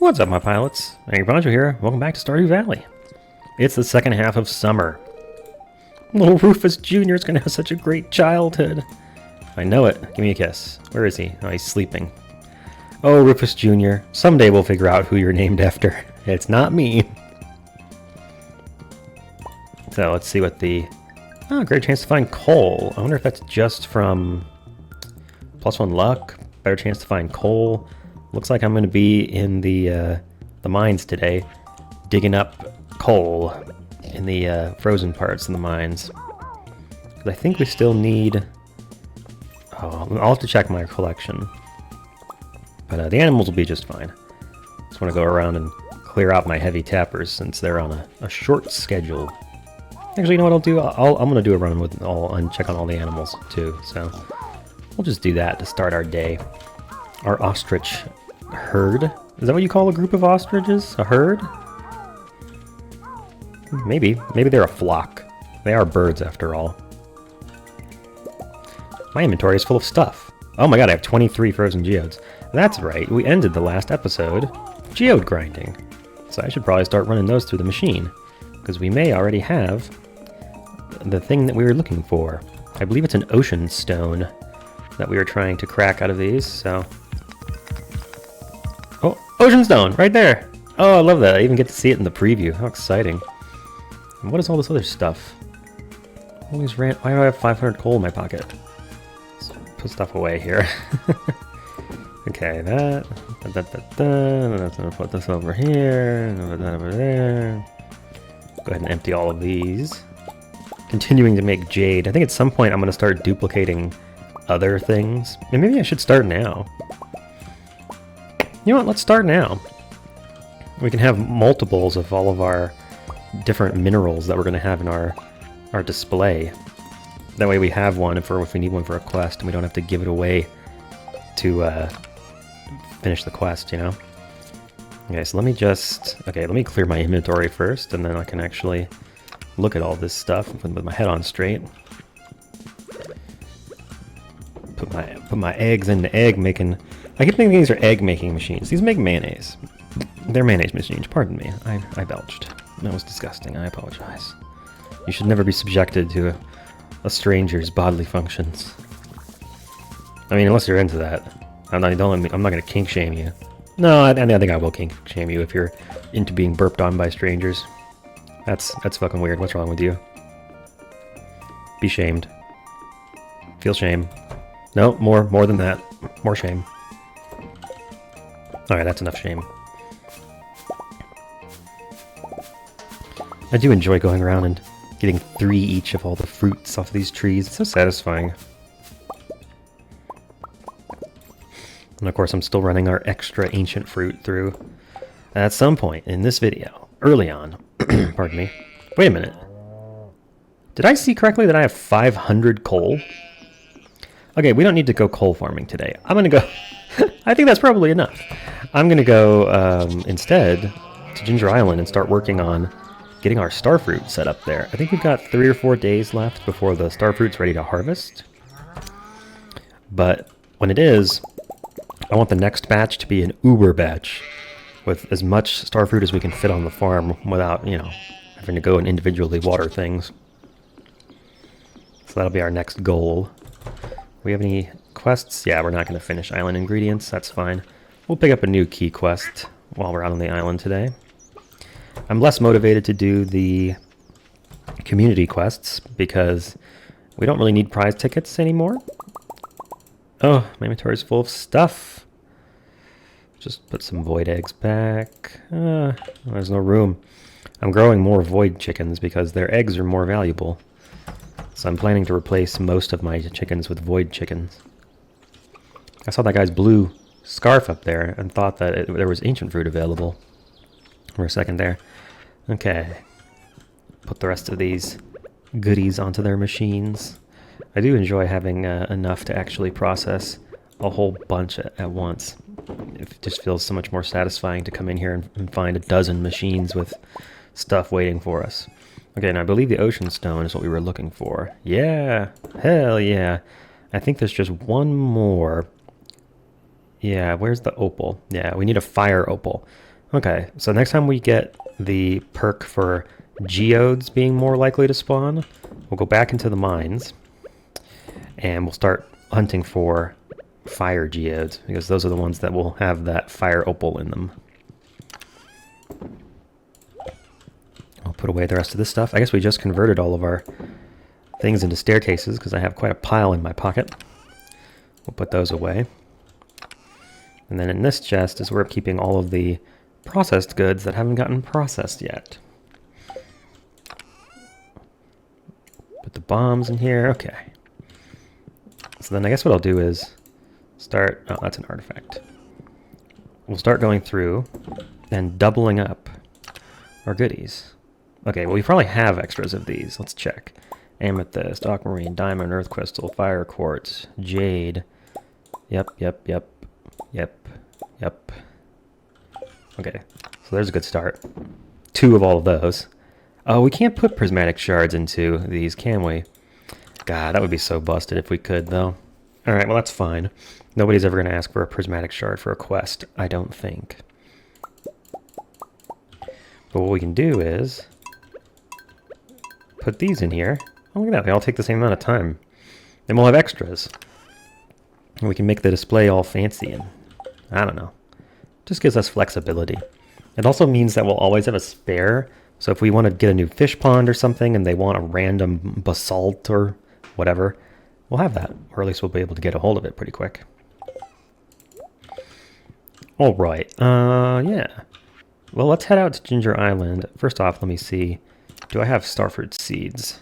What's up, my pilots? Angryponcho here. Welcome back to Stardew Valley. It's the second half of summer. Little Rufus Jr. is going to have such a great childhood. I know it. Give me a kiss. Where is he? Oh, he's sleeping. Oh, Rufus Jr., someday we'll figure out who you're named after. It's not me. So let's see what the... Oh, great chance to find coal. I wonder if that's just from +1 luck. Better chance to find coal. Looks like I'm going to be in the mines today, digging up coal in the frozen parts of the mines. 'Cause I think we still need... Oh, I'll have to check my collection. But the animals will be just fine. Just want to go around and clear out my heavy tappers since they're on a short schedule. Actually, you know what I'll do? I'm going to do a run with and check on all the animals too. So we'll just do that to start our day. Our ostrich herd? Is that what you call a group of ostriches? A herd? Maybe. Maybe they're a flock. They are birds after all. My inventory is full of stuff. Oh my god, I have 23 frozen geodes. That's right, we ended the last episode geode grinding. So I should probably start running those through the machine, because we may already have the thing that we were looking for. I believe it's an ocean stone that we were trying to crack out of these, so... Oh, ocean stone, right there! Oh, I love that. I even get to see it in the preview. How exciting. And what is all this other stuff? Why do I have 500 coal in my pocket? Let's put stuff away here. Okay, that. That's gonna put this over here. That over there. Go ahead and empty all of these. Continuing to make jade. I think at some point I'm gonna start duplicating other things. And maybe I should start now. You know what? Let's start now. We can have multiples of all of our different minerals that we're going to have in our display. That way we have one if we need one for a quest, and we don't have to give it away to finish the quest, you know? Okay, so let me clear my inventory first, and then I can actually look at all this stuff with my head on straight. Put my eggs into egg making... I keep thinking these are egg making machines. These make mayonnaise. They're mayonnaise machines, pardon me. I belched. That was disgusting, I apologize. You should never be subjected to a stranger's bodily functions. I mean, unless you're into that. I'm not gonna kink shame you. No, I think I will kink shame you if you're into being burped on by strangers. That's fucking weird. What's wrong with you? Be shamed. Feel shame. No, more than that. More shame. Alright, that's enough shame. I do enjoy going around and getting 3 each of all the fruits off of these trees. It's so satisfying. And of course I'm still running our extra ancient fruit through at some point in this video. Early on. Pardon me. Wait a minute. Did I see correctly that I have 500 coal? Okay, we don't need to go coal farming today. I'm gonna go... I think that's probably enough. I'm gonna go instead to Ginger Island and start working on getting our starfruit set up there. I think we've got 3 or 4 days left before the starfruit's ready to harvest. But when it is, I want the next batch to be an uber batch with as much starfruit as we can fit on the farm without, you know, having to go and individually water things. So that'll be our next goal. We have any quests? Yeah, we're not going to finish island ingredients. That's fine. We'll pick up a new key quest while we're out on the island today. I'm less motivated to do the community quests because we don't really need prize tickets anymore. Oh, my inventory is full of stuff. Just put some void eggs back. There's no room. I'm growing more void chickens because their eggs are more valuable. So I'm planning to replace most of my chickens with void chickens. I saw that guy's blue scarf up there and thought that there was ancient fruit available for a second there. Okay. Put the rest of these goodies onto their machines. I do enjoy having enough to actually process a whole bunch at once. It just feels so much more satisfying to come in here and find a dozen machines with stuff waiting for us. Okay, and I believe the ocean stone is what we were looking for. Yeah, hell yeah. I think there's just one more. Yeah, where's the opal? Yeah, we need a fire opal. Okay, so next time we get the perk for geodes being more likely to spawn, we'll go back into the mines and we'll start hunting for fire geodes, because those are the ones that will have that fire opal in them. I'll put away the rest of this stuff. I guess we just converted all of our things into staircases because I have quite a pile in my pocket. We'll put those away. And then in this chest is where I'm keeping all of the processed goods that haven't gotten processed yet. Put the bombs in here. Okay. So then I guess what I'll do is start... Oh, that's an artifact. We'll start going through and doubling up our goodies. Okay, well we probably have extras of these. Let's check. Amethyst, aquamarine, diamond, earth crystal, fire quartz, jade. Yep. Okay, so there's a good start. 2 of all of those. Oh, we can't put prismatic shards into these, can we? God, that would be so busted if we could, though. Alright, well that's fine. Nobody's ever going to ask for a prismatic shard for a quest, I don't think. But what we can do is put these in here. Oh, look at that, they all take the same amount of time. Then we'll have extras. And we can make the display all fancy and, I don't know. Just gives us flexibility. It also means that we'll always have a spare. So if we want to get a new fish pond or something and they want a random basalt or whatever, we'll have that. Or at least we'll be able to get a hold of it pretty quick. Alright, yeah. Well, let's head out to Ginger Island. First off, let me see. Do I have starfruit seeds?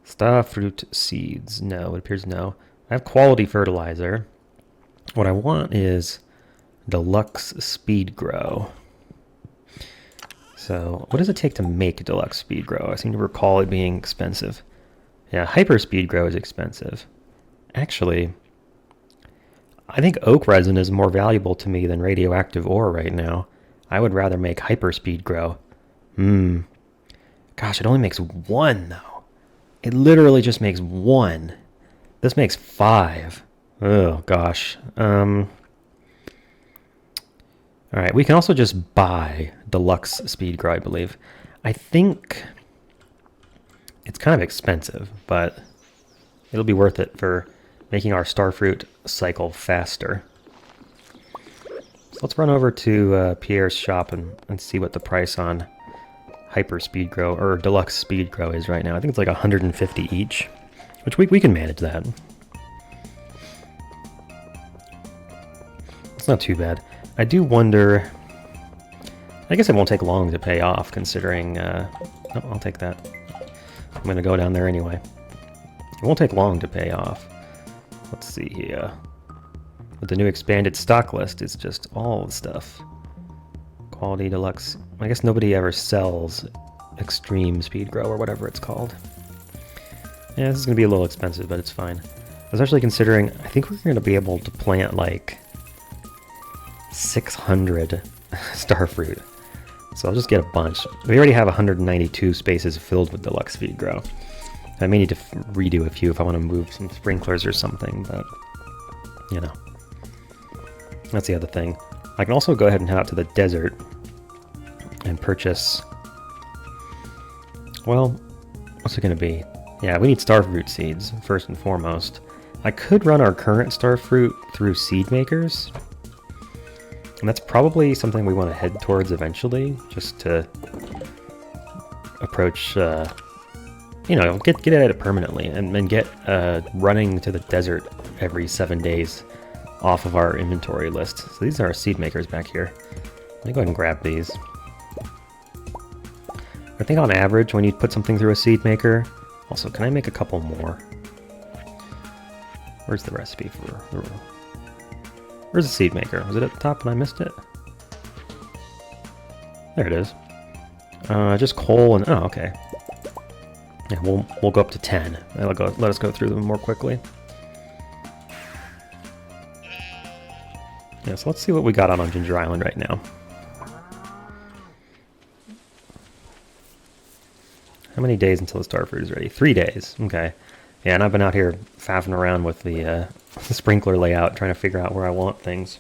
Starfruit seeds. No, it appears no. I have quality fertilizer. What I want is deluxe speed grow. So, what does it take to make deluxe speed grow? I seem to recall it being expensive. Yeah, hyper speed grow is expensive. Actually, I think oak resin is more valuable to me than radioactive ore right now. I would rather make hyper speed grow. Gosh, it only makes 1 though. It literally just makes 1. This makes 5. Oh gosh. Alright, we can also just buy deluxe speed grow, I believe. I think it's kind of expensive, but it'll be worth it for making our starfruit cycle faster. So let's run over to Pierre's shop and see what the price on hyper speed grow or deluxe speed grow is right now. I think it's like 150 each, which we can manage that. It's not too bad. I do wonder... I guess it won't take long to pay off, considering... Oh, I'll take that. I'm going to go down there anyway. It won't take long to pay off. Let's see here. With the new expanded stock list, it's just all the stuff. Quality deluxe. I guess nobody ever sells extreme speed grow or whatever it's called. Yeah, this is going to be a little expensive, but it's fine. Especially considering I think we're going to be able to plant like 600 starfruit. So I'll just get a bunch. We already have 192 spaces filled with deluxe speed grow. I may need to redo a few if I want to move some sprinklers or something, but you know. That's the other thing. I can also go ahead and head out to the desert and purchase... Well, what's it going to be? Yeah, we need starfruit seeds, first and foremost. I could run our current starfruit through seed makers. And that's probably something we want to head towards eventually, just to approach, you know, get at it permanently, and get running to the desert every 7 days off of our inventory list. So these are our seed makers back here. Let me go ahead and grab these. I think on average, when you put something through a seed maker... Also, can I make a couple more? Where's the recipe for... Where's the seed maker? Was it at the top and I missed it? There it is. Just coal and... Oh, okay. Yeah, we'll go up to 10. Let us go through them more quickly. Yeah, so let's see what we got on Ginger Island right now. How many days until the starfruit is ready? 3 days. Okay. Yeah, and I've been out here faffing around with the sprinkler layout, trying to figure out where I want things.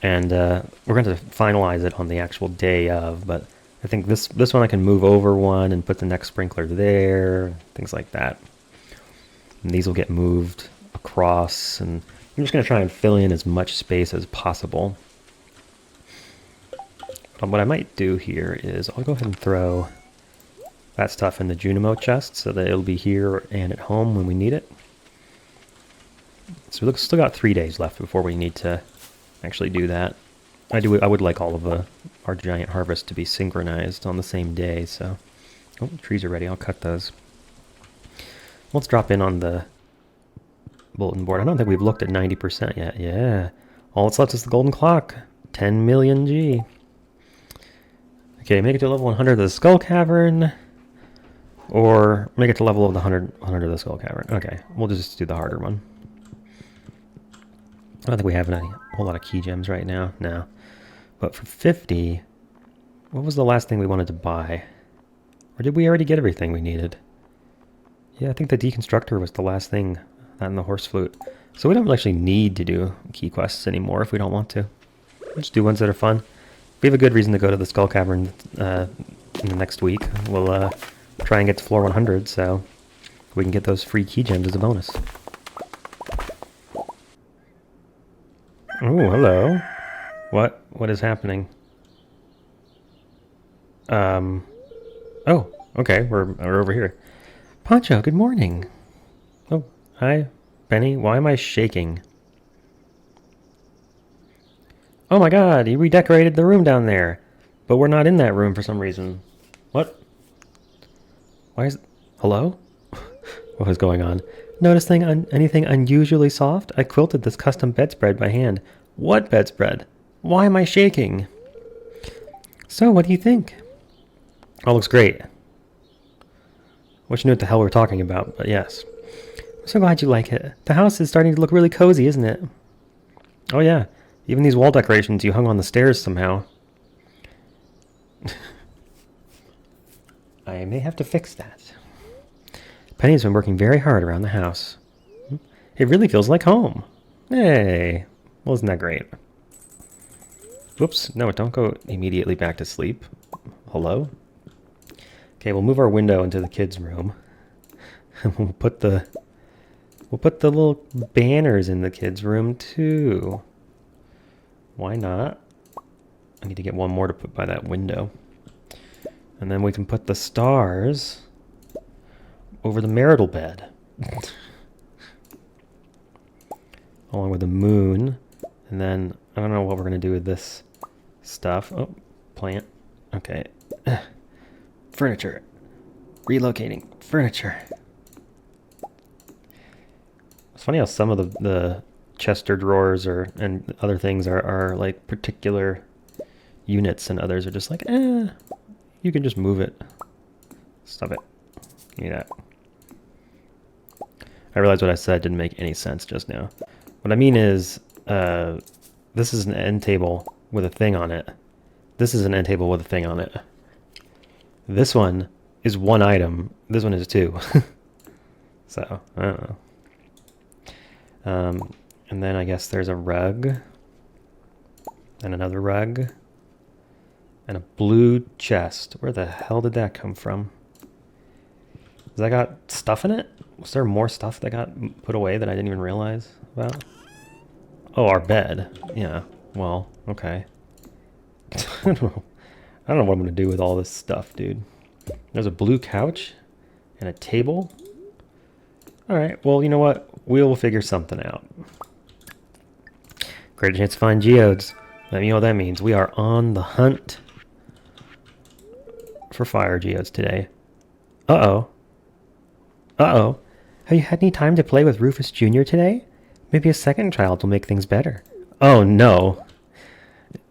And we're going to finalize it on the actual day of, but I think this one I can move over one and put the next sprinkler there, things like that. And these will get moved across, and I'm just going to try and fill in as much space as possible. What I might do here is I'll go ahead and throw that stuff in the Junimo chest so that it'll be here and at home when we need it. So we've still got 3 days left before we need to actually do that. I would like all of our giant harvest to be synchronized on the same day, so... Oh, the trees are ready. I'll cut those. Let's drop in on the bulletin board. I don't think we've looked at 90% yet. Yeah. All that's left is the golden clock. 10 million G. Okay, make it to level 100 of the Skull Cavern. Or make it to level of the 100 of the Skull Cavern. Okay, we'll just do the harder one. I don't think we have a whole lot of key gems right now. No. But for 50, what was the last thing we wanted to buy? Or did we already get everything we needed? Yeah, I think the Deconstructor was the last thing, that and the Horse Flute. So we don't actually need to do key quests anymore if we don't want to. We'll just do ones that are fun. If we have a good reason to go to the Skull Cavern in the next week, we'll try and get to floor 100, so we can get those free key gems as a bonus. Oh, hello. What is happening? Oh, okay, we're over here. Poncho, good morning. Oh, hi, Benny. Why am I shaking? Oh my god, you redecorated the room down there. But we're not in that room for some reason. What? Why is... Hello? What is going on? Noticing anything unusually soft? I quilted this custom bedspread by hand. What bedspread? Why am I shaking? So, what do you think? Oh, looks great. Wish you knew what the hell we're talking about, but yes. I'm so glad you like it. The house is starting to look really cozy, isn't it? Oh yeah, even these wall decorations you hung on the stairs somehow. I may have to fix that. Penny's been working very hard around the house. It really feels like home. Hey, well, isn't that great? Whoops, no, don't go immediately back to sleep. Hello? Okay, we'll move our window into the kids' room. And we'll put the little banners in the kids' room too. Why not? I need to get one more to put by that window. And then we can put the stars over the marital bed. Along with the moon. And then, I don't know what we're going to do with this stuff. Oh, plant. Okay. Furniture. Relocating. Furniture. It's funny how some of the Chester drawers and other things are like particular units, and others are just like, you can just move it. Stop it. Give me that. I realized what I said didn't make any sense just now. What I mean is, this is an end table with a thing on it. This is an end table with a thing on it. This one is one item. This one is two. So, I don't know. And then I guess there's a rug. And another rug. And a blue chest. Where the hell did that come from? Has that got stuff in it? Was there more stuff that got put away that I didn't even realize about? Oh, our bed. Yeah, well, okay. I don't know what I'm going to do with all this stuff, dude. There's a blue couch and a table. Alright, well, you know what? We'll figure something out. Great chance to find geodes. You know what that means. We are on the hunt for fire geodes today. Uh-oh. Uh-oh. Have you had any time to play with Rufus Jr. today? Maybe a second child will make things better. Oh, no.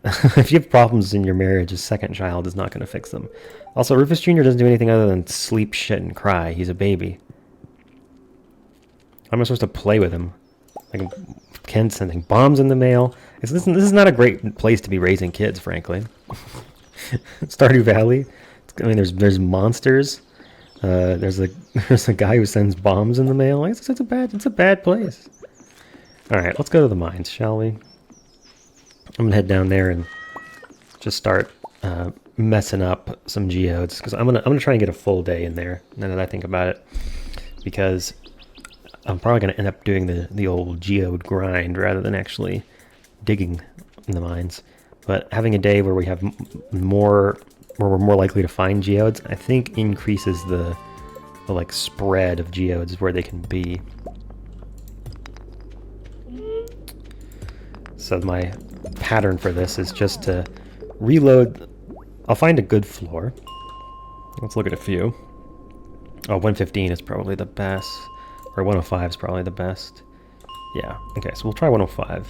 If you have problems in your marriage, a second child is not going to fix them. Also, Rufus Jr. doesn't do anything other than sleep, shit, and cry. He's a baby. How am I supposed to play with him? Like, Ken sending bombs in the mail. This is not a great place to be raising kids, frankly. Stardew Valley. I mean, there's monsters. There's a guy who sends bombs in the mail. It's a bad place. All right, let's go to the mines, shall we? I'm gonna head down there and just start messing up some geodes, because I'm gonna try and get a full day in there, now that I think about it, because I'm probably gonna end up doing the old geode grind rather than actually digging in the mines. But having a day where we have more, where we're more likely to find geodes, I think increases the like spread of geodes where they can be. So my pattern for this is just to reload. I'll find a good floor. Let's look at a few. Oh, 115 is probably the best. Or 105 is probably the best. Yeah, okay, so we'll try 105.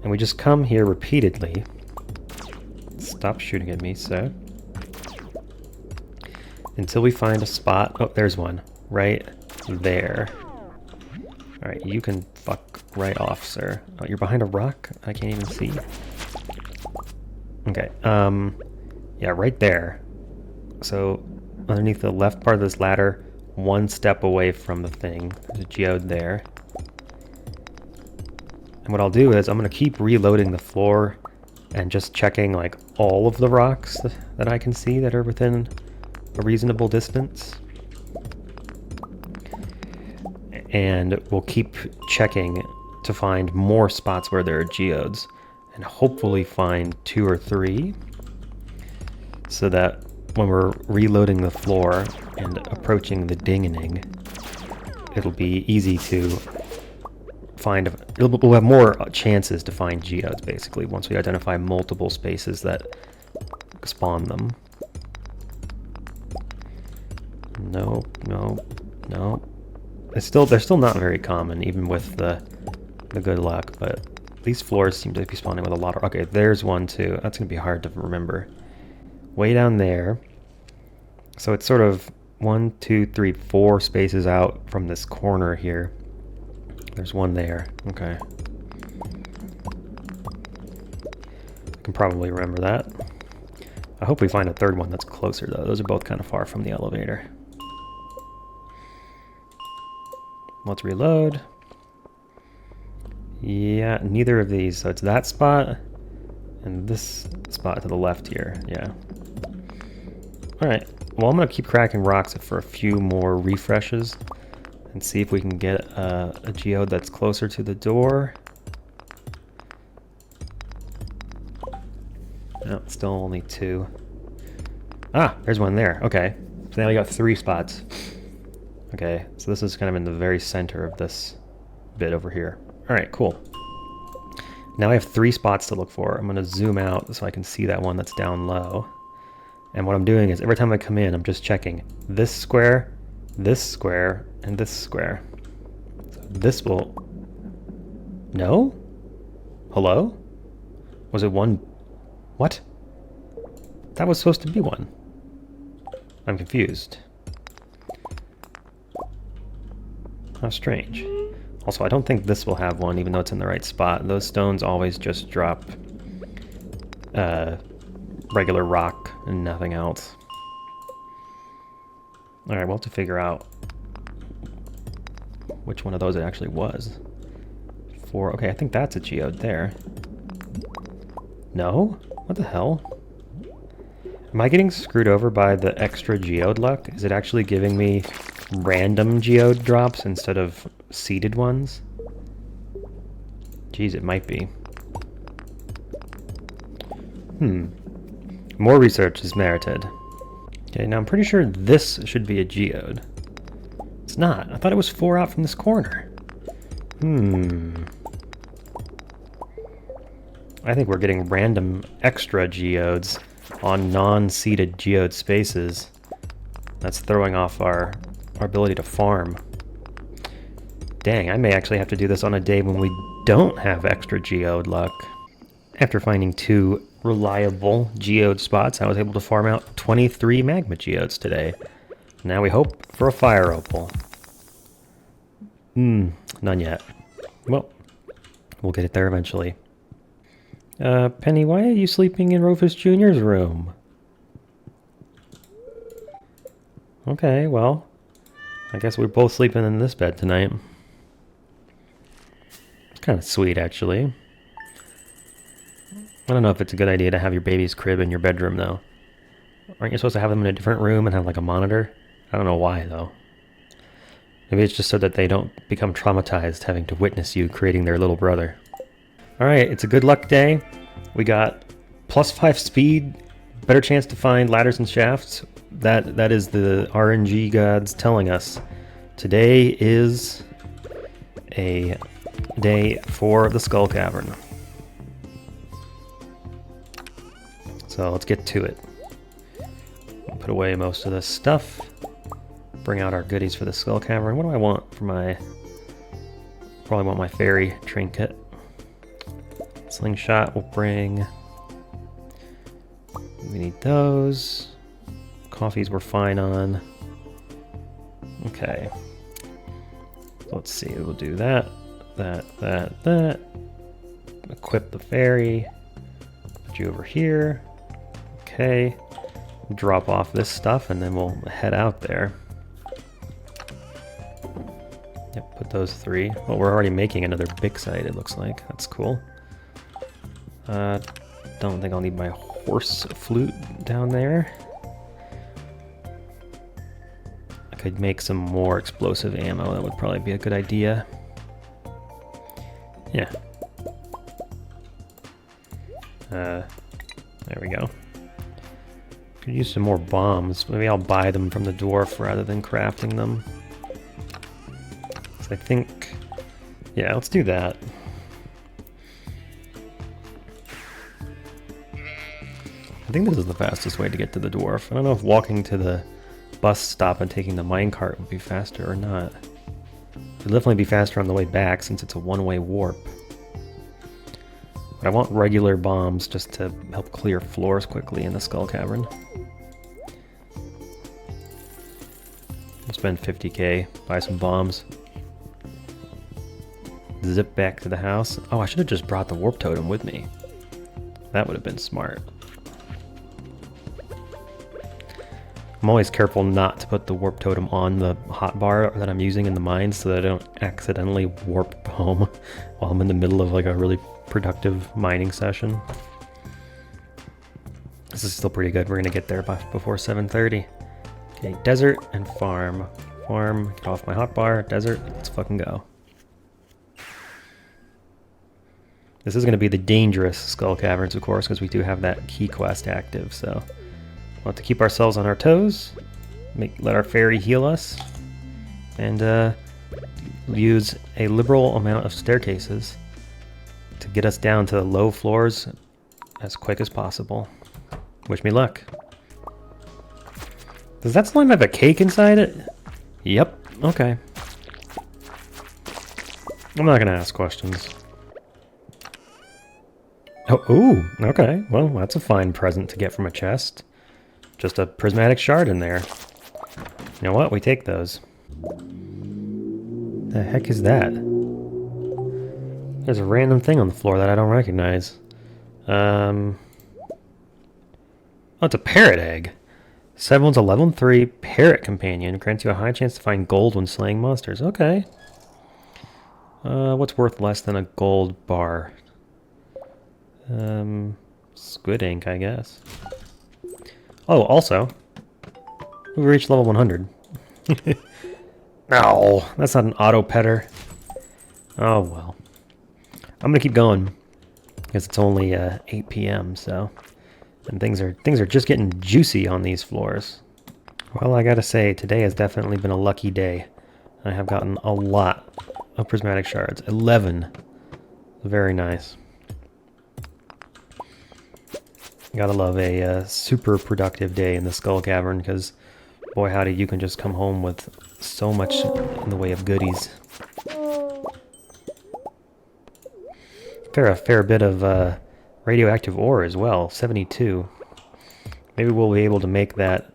And we just come here repeatedly. Stop shooting at me, sir. Until we find a spot. Oh, there's one. Right there. Alright, you can fuck right off, sir. Oh, you're behind a rock? I can't even see. Okay, yeah, right there. So, underneath the left part of this ladder, one step away from the thing. There's a geode there. And what I'll do is I'm going to keep reloading the floor and just checking like all of the rocks that I can see that are within a reasonable distance. And we'll keep checking to find more spots where there are geodes, and hopefully find 2 or 3, so that when we're reloading the floor and approaching the ding-a-ning, it'll be easy to find, we'll have more chances to find geodes, basically, once we identify multiple spaces that spawn them. Nope, nope, nope. They're still not very common, even with the good luck, but these floors seem to be spawning with a lot of... Okay, there's one too. That's going to be hard to remember. Way down there. So it's sort of 1, 2, 3, 4 spaces out from this corner here. There's one there. Okay. I can probably remember that. I hope we find a third one that's closer, though. Those are both kind of far from the elevator. Let's reload. Yeah, neither of these. So it's that spot and this spot to the left here. Yeah. Alright. Well, I'm going to keep cracking rocks for a few more refreshes and see if we can get a geode that's closer to the door. No, still only 2. Ah, there's one there. Okay. So now we got 3 spots. Okay, so this is kind of in the very center of this bit over here. Alright, cool. Now I have 3 spots to look for. I'm going to zoom out so I can see that one that's down low. And what I'm doing is every time I come in, I'm just checking this square, and this square. So this will... No? Hello? Was it one... What? That was supposed to be one. I'm confused. How strange. Also, I don't think this will have one, even though it's in the right spot. Those stones always just drop regular rock and nothing else. Alright, we'll have to figure out which one of those it actually was. 4. Okay, I think that's a geode there. No? What the hell? Am I getting screwed over by the extra geode luck? Is it actually giving me random geode drops instead of seeded ones? Geez, it might be. More research is merited. Okay, now I'm pretty sure this should be a geode. It's not. I thought it was 4 out from this corner. I think we're getting random extra geodes on non-seeded geode spaces. That's throwing off our ability to farm. Dang, I may actually have to do this on a day when we don't have extra geode luck. After finding 2 reliable geode spots, I was able to farm out 23 magma geodes today. Now we hope for a fire opal. None yet. Well, we'll get it there eventually. Penny, why are you sleeping in Rufus Jr.'s room? Okay, well, I guess we're both sleeping in this bed tonight. It's kind of sweet, actually. I don't know if it's a good idea to have your baby's crib in your bedroom, though. Aren't you supposed to have them in a different room and have like a monitor? I don't know why, though. Maybe it's just so that they don't become traumatized having to witness you creating their little brother. Alright, it's a good luck day. We got +5 speed, better chance to find ladders and shafts. That is the RNG gods telling us. Today is a day for the Skull Cavern. So let's get to it. Put away most of this stuff. Bring out our goodies for the Skull Cavern. What do I want for my... Probably want my fairy trinket. Slingshot will bring... We need those. Coffees we're fine on. Okay. Let's see, we'll do that. That. Equip the fairy. Put you over here. Okay. Drop off this stuff and then we'll head out there. Yep, put those 3. Well, we're already making another big site, it looks like. That's cool. Don't think I'll need my horse flute down there. I could make some more explosive ammo. That would probably be a good idea. Yeah. There we go. Could use some more bombs. Maybe I'll buy them from the dwarf rather than crafting them. So I think... Yeah, let's do that. I think this is the fastest way to get to the dwarf. I don't know if walking to the bus stop and taking the minecart would be faster or not. It'll definitely be faster on the way back since it's a one-way warp. But I want regular bombs just to help clear floors quickly in the Skull Cavern. I'll spend 50k, buy some bombs. Zip back to the house. Oh, I should have just brought the warp totem with me. That would have been smart. I'm always careful not to put the warp totem on the hotbar that I'm using in the mines so that I don't accidentally warp home while I'm in the middle of like a really productive mining session. This is still pretty good. We're gonna get there before 7:30. Okay, desert and farm. Farm, get off my hotbar. Desert, let's fucking go. This is gonna be the dangerous Skull Caverns, of course, because we do have that key quest active, so we'll have to keep ourselves on our toes, let our fairy heal us, and use a liberal amount of staircases to get us down to the low floors as quick as possible. Wish me luck. Does that slime have a cake inside it? Yep, okay. I'm not gonna ask questions. Oh, ooh, okay. Well, that's a fine present to get from a chest. Just a prismatic shard in there. You know what? We take those. The heck is that? There's a random thing on the floor that I don't recognize. Oh, it's a parrot egg. Someone's a level 3 parrot companion. Grants you a high chance to find gold when slaying monsters. Okay. What's worth less than a gold bar? Squid ink, I guess. Oh, also, we reached level 100. No, that's not an auto petter. Oh well. I'm gonna keep going because it's only 8 p.m. so, and things are just getting juicy on these floors. Well, I gotta say, today has definitely been a lucky day. I have gotten a lot of prismatic shards. 11. Very nice. Gotta love a super productive day in the Skull Cavern, because boy howdy, you can just come home with so much in the way of goodies. A fair bit of radioactive ore as well, 72. Maybe we'll be able to make that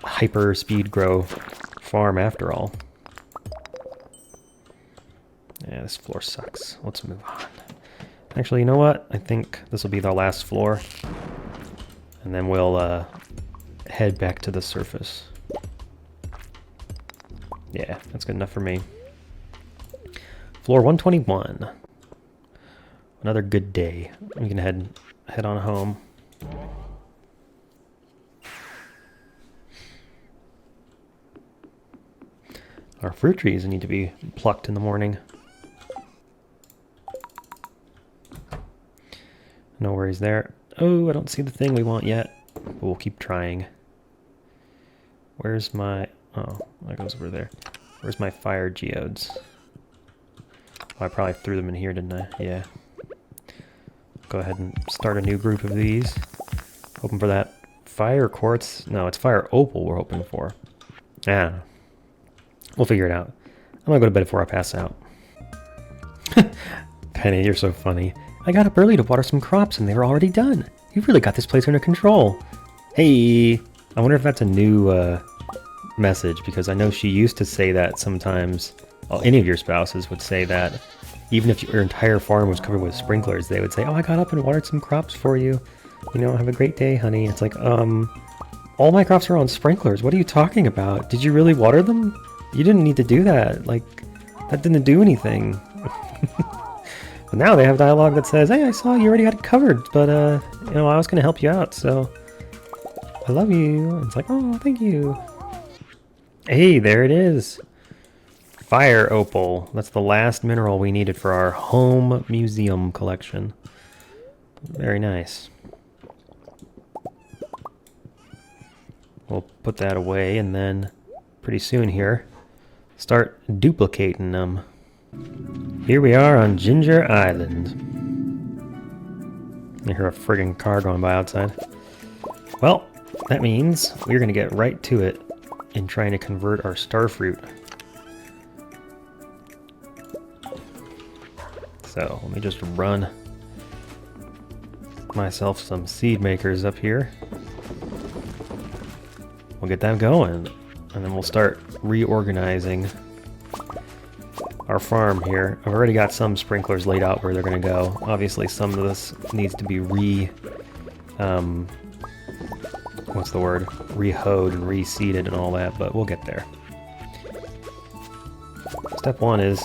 hyper speed grow farm after all. Yeah, this floor sucks. Let's move on. Actually, you know what? I think this will be the last floor. And then we'll head back to the surface. Yeah, that's good enough for me. Floor 121. Another good day. We can head head on home. Our fruit trees need to be plucked in the morning. No worries there. Oh, I don't see the thing we want yet, but we'll keep trying. Where's my... Oh, that goes over there. Where's my fire geodes? Oh, I probably threw them in here, didn't I? Yeah. Go ahead and start a new group of these. Hoping for that fire quartz. No, it's fire opal we're hoping for. Yeah. We'll figure it out. I'm gonna go to bed before I pass out. Penny, you're so funny. I got up early to water some crops and they were already done. You've really got this place under control. Hey! I wonder if that's a new message, because I know she used to say that sometimes. Well, any of your spouses would say that. Even if your entire farm was covered with sprinklers, they would say, oh, I got up and watered some crops for you. You know, have a great day, honey. It's like, all my crops are on sprinklers. What are you talking about? Did you really water them? You didn't need to do that. Like, that didn't do anything. But now they have dialogue that says, hey, I saw you already had it covered, but, you know, I was going to help you out, so I love you. And it's like, oh, thank you. Hey, there it is. Fire opal. That's the last mineral we needed for our home museum collection. Very nice. We'll put that away and then pretty soon here start duplicating them. Here we are on Ginger Island. I hear a friggin' car going by outside. Well, that means we're gonna get right to it in trying to convert our starfruit. So let me just run myself some seed makers up here. We'll get that going, and then we'll start reorganizing our farm here. I've already got some sprinklers laid out where they're going to go. Obviously some of this needs to be what's the word? Re-hoed and reseeded and all that, but we'll get there. Step one is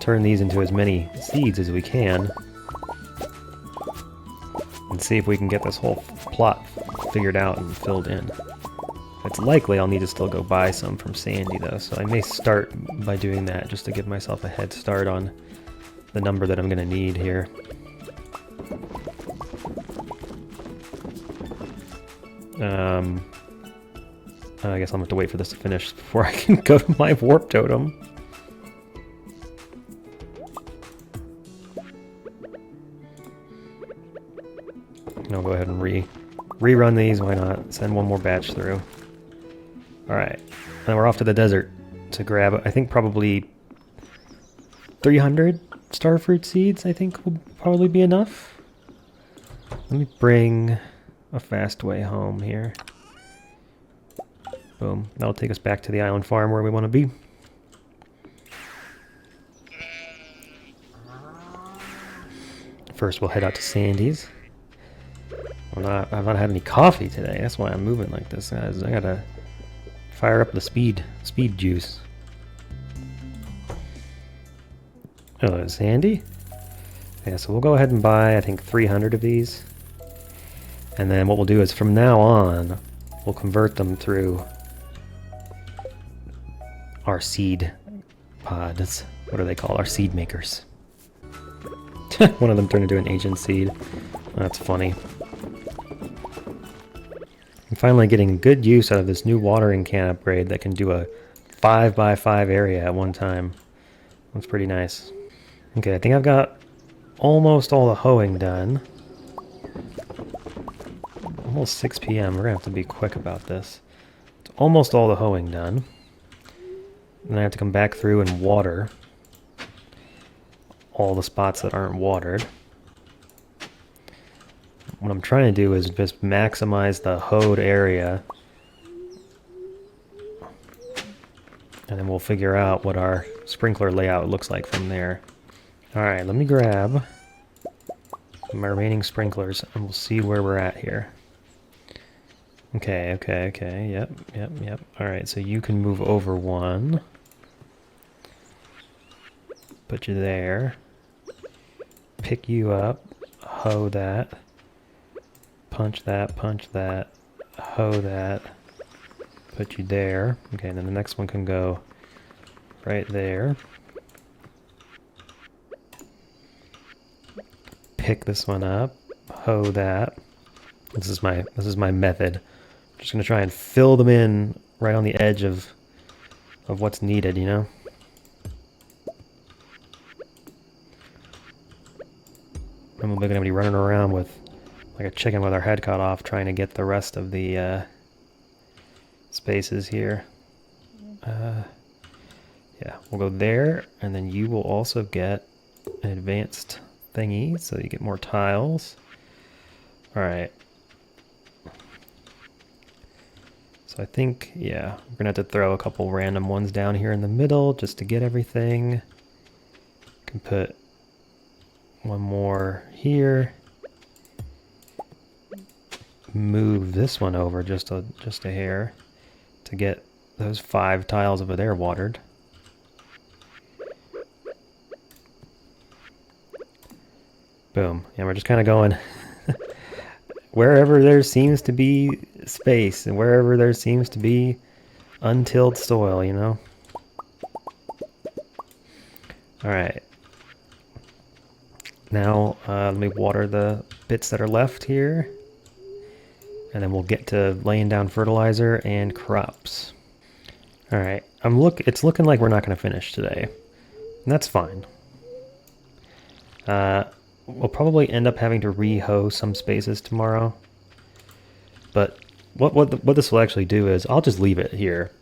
turn these into as many seeds as we can and see if we can get this whole plot figured out and filled in. It's likely I'll need to still go buy some from Sandy though, so I may start by doing that just to give myself a head start on the number that I'm going to need here. I guess I'm going to have to wait for this to finish before I can go to my warp totem. I'll go ahead and rerun these, why not? Send one more batch through. Alright, now we're off to the desert to grab, I think probably 300 starfruit seeds, I think will probably be enough. Let me bring a fast way home here. Boom, that'll take us back to the island farm where we want to be. First we'll head out to Sandy's. I've not had any coffee today, that's why I'm moving like this, guys. I gotta fire up the speed juice. Hello, Sandy. Yeah, so we'll go ahead and buy, I think, 300 of these. And then what we'll do is from now on, we'll convert them through our seed pods. What are they called? Our seed makers. One of them turned into an ancient seed. That's funny. I'm finally getting good use out of this new watering can upgrade that can do a 5x5 area at one time. That's pretty nice. Okay, I think I've got almost all the hoeing done. Almost 6 p.m. We're gonna have to be quick about this. It's almost all the hoeing done. Then I have to come back through and water all the spots that aren't watered. What I'm trying to do is just maximize the hoed area. And then we'll figure out what our sprinkler layout looks like from there. Alright, let me grab my remaining sprinklers and we'll see where we're at here. Okay, yep. Alright, so you can move over one. Put you there. Pick you up. Hoe that. punch that, hoe that, put you there. Okay, and then the next one can go right there. Pick this one up, hoe that. This is my method. I'm just gonna try and fill them in right on the edge of what's needed, you know? And we're gonna be running around with like a chicken with our head cut off trying to get the rest of the spaces here. Yeah, we'll go there, and then you will also get an advanced thingy, so you get more tiles. Alright. So I think, yeah, we're gonna have to throw a couple random ones down here in the middle just to get everything. Can put one more here. Move this one over just a hair to get those 5 tiles over there watered. Boom. And we're just kind of going wherever there seems to be space and wherever there seems to be untilled soil, you know? Alright. Now, let me water the bits that are left here. And then we'll get to laying down fertilizer and crops. Alright, it's looking like we're not going to finish today. And that's fine. We'll probably end up having to re-hoe some spaces tomorrow. But what this will actually do is I'll just leave it here.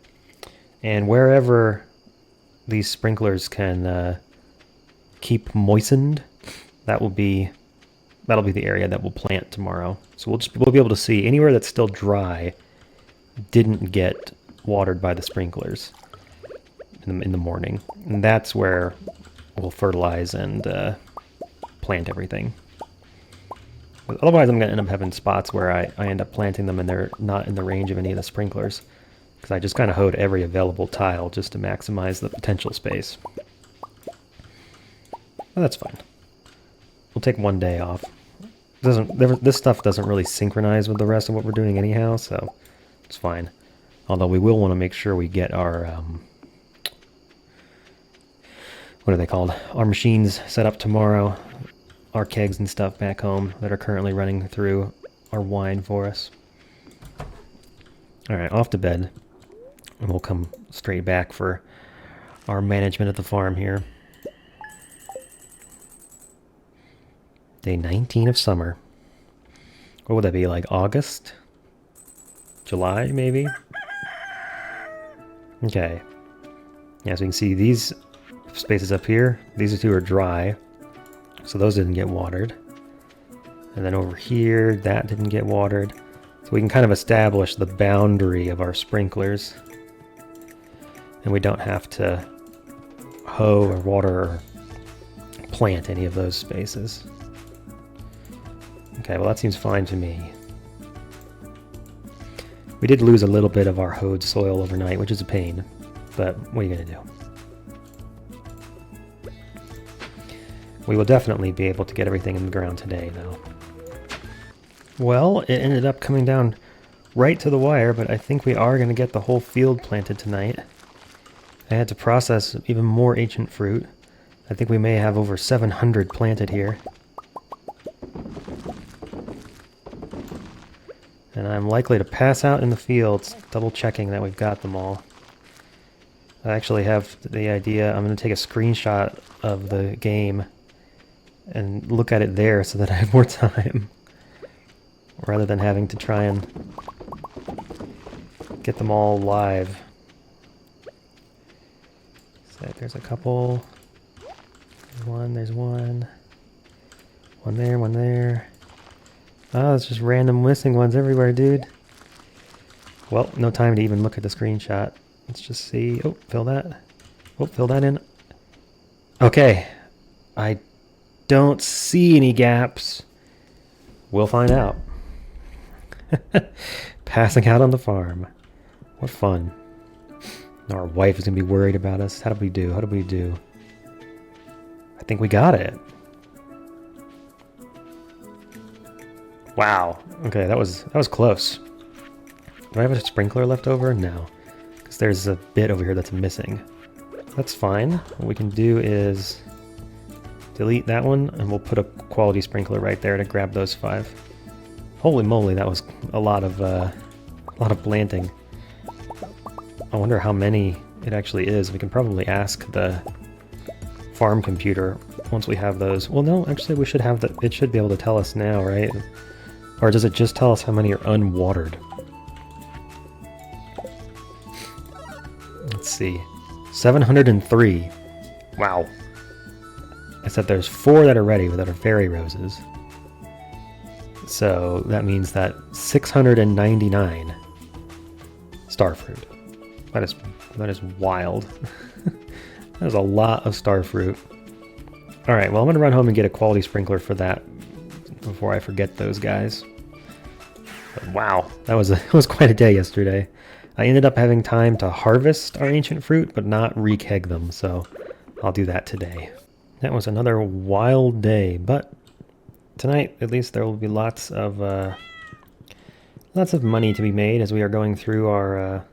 And wherever these sprinklers can keep moistened, that'll be the area that we'll plant tomorrow. So we'll be able to see anywhere that's still dry didn't get watered by the sprinklers in the morning. And that's where we'll fertilize and plant everything. But otherwise I'm going to end up having spots where I end up planting them and they're not in the range of any of the sprinklers. Because I just kind of hoed every available tile just to maximize the potential space. Well, that's fine. We'll take one day off. This stuff doesn't really synchronize with the rest of what we're doing anyhow, so it's fine. Although we will want to make sure we get our, what are they called? Our machines set up tomorrow. Our kegs and stuff back home that are currently running through our wine for us. Alright, off to bed. And we'll come straight back for our management of the farm here. Day 19 of summer. What would that be, like August? July, maybe? Okay. Yeah, so you can see these spaces up here, these two are dry. So those didn't get watered. And then over here, that didn't get watered. So we can kind of establish the boundary of our sprinklers. And we don't have to hoe or water or plant any of those spaces. Okay, well that seems fine to me. We did lose a little bit of our hoed soil overnight, which is a pain. But what are you going to do? We will definitely be able to get everything in the ground today, though. Well, it ended up coming down right to the wire, but I think we are going to get the whole field planted tonight. I had to process even more ancient fruit. I think we may have over 700 planted here. And I'm likely to pass out in the fields, double checking that we've got them all. I actually have the idea, I'm going to take a screenshot of the game and look at it there so that I have more time. Rather than having to try and get them all live. So there's a couple. There's one. One there, one there. Oh, it's just random missing ones everywhere, dude. Well, no time to even look at the screenshot. Let's just see. Oh, fill that. Oh, fill that in. Okay. I don't see any gaps. We'll find out. Passing out on the farm. What fun. Now our wife is going to be worried about us. How did we do? How did we do? I think we got it. Wow. Okay, that was close. Do I have a sprinkler left over? No. Because there's a bit over here that's missing. That's fine. What we can do is delete that one, and we'll put a quality sprinkler right there to grab those 5. Holy moly, that was a lot of planting. I wonder how many it actually is. We can probably ask the farm computer once we have those. Well, no, actually we should have that. It should be able to tell us now, right? Or does it just tell us how many are unwatered? Let's see. 703. Wow. I said there's 4 that are ready that are fairy roses. So that means that 699 starfruit. That is wild. That is a lot of starfruit. Alright, well I'm gonna run home and get a quality sprinkler for that before I forget those guys. But wow, that was quite a day yesterday. I ended up having time to harvest our ancient fruit, but not re-keg them, so I'll do that today. That was another wild day, but tonight at least there will be lots of money to be made as we are going through our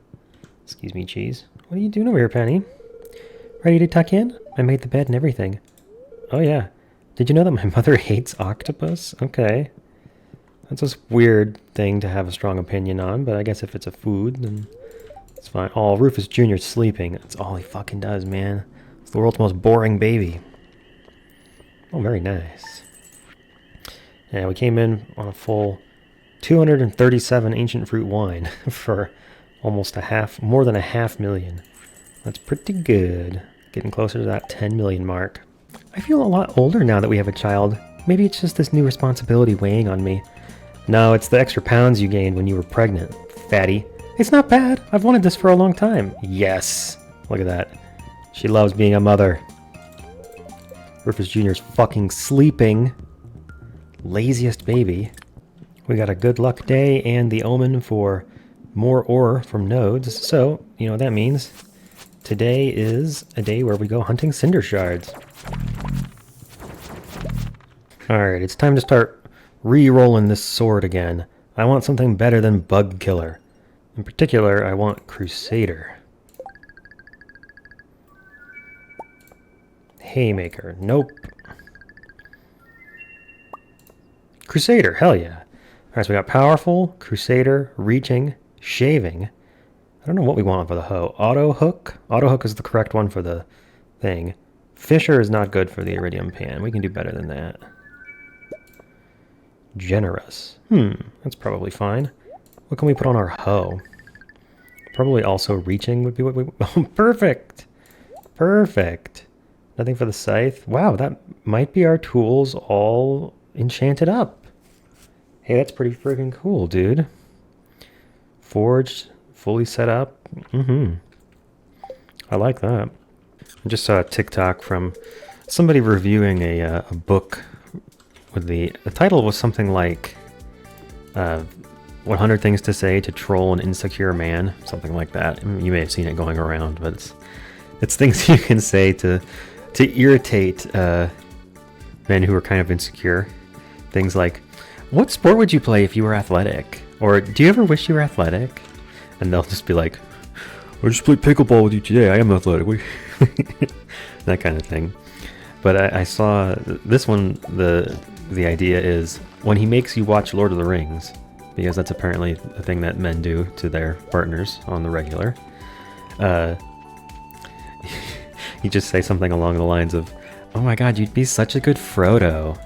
excuse me, cheese. What are you doing over here, Penny? Ready to tuck in? I made the bed and everything. Oh yeah. Did you know that my mother hates octopus? Okay. That's a weird thing to have a strong opinion on, but I guess if it's a food, then it's fine. Oh, Rufus Jr.'s sleeping. That's all he fucking does, man. It's the world's most boring baby. Oh, very nice. Yeah, we came in on a full 237 ancient fruit wine for almost more than a half million. That's pretty good. Getting closer to that 10 million mark. I feel a lot older now that we have a child. Maybe it's just this new responsibility weighing on me. No, it's the extra pounds you gained when you were pregnant, fatty. It's not bad. I've wanted this for a long time. Yes. Look at that. She loves being a mother. Rufus Jr.'s fucking sleeping. Laziest baby. We got a good luck day and the omen for more ore from nodes. So, you know what that means. Today is a day where we go hunting cinder shards. Alright, it's time to start re-rolling this sword again. I want something better than Bug Killer. In particular, I want Crusader. Haymaker. Nope. Crusader. Hell yeah. Alright, so we got Powerful, Crusader, Reaching, Shaving. I don't know what we want for the hoe. Auto Hook? Auto Hook is the correct one for the thing. Fisher is not good for the Iridium Pan. We can do better than that. Generous. That's probably fine. What can we put on our hoe? Probably also Reaching would be what we... Oh, perfect! Perfect! Nothing for the scythe. Wow, that might be our tools all enchanted up. Hey, that's pretty friggin' cool, dude. Forged, fully set up. I like that. I just saw a TikTok from somebody reviewing a book with the title was something like 100 Things to Say to Troll an Insecure Man, something like that. I mean, you may have seen it going around, but it's things you can say to irritate men who are kind of insecure. Things like, what sport would you play if you were athletic? Or do you ever wish you were athletic? And they'll just be like, I just played pickleball with you today. I am athletic. That kind of thing. But I saw this one, the idea is when he makes you watch Lord of the Rings, because that's apparently a thing that men do to their partners on the regular. You just say something along the lines of, oh my god, you'd be such a good Frodo.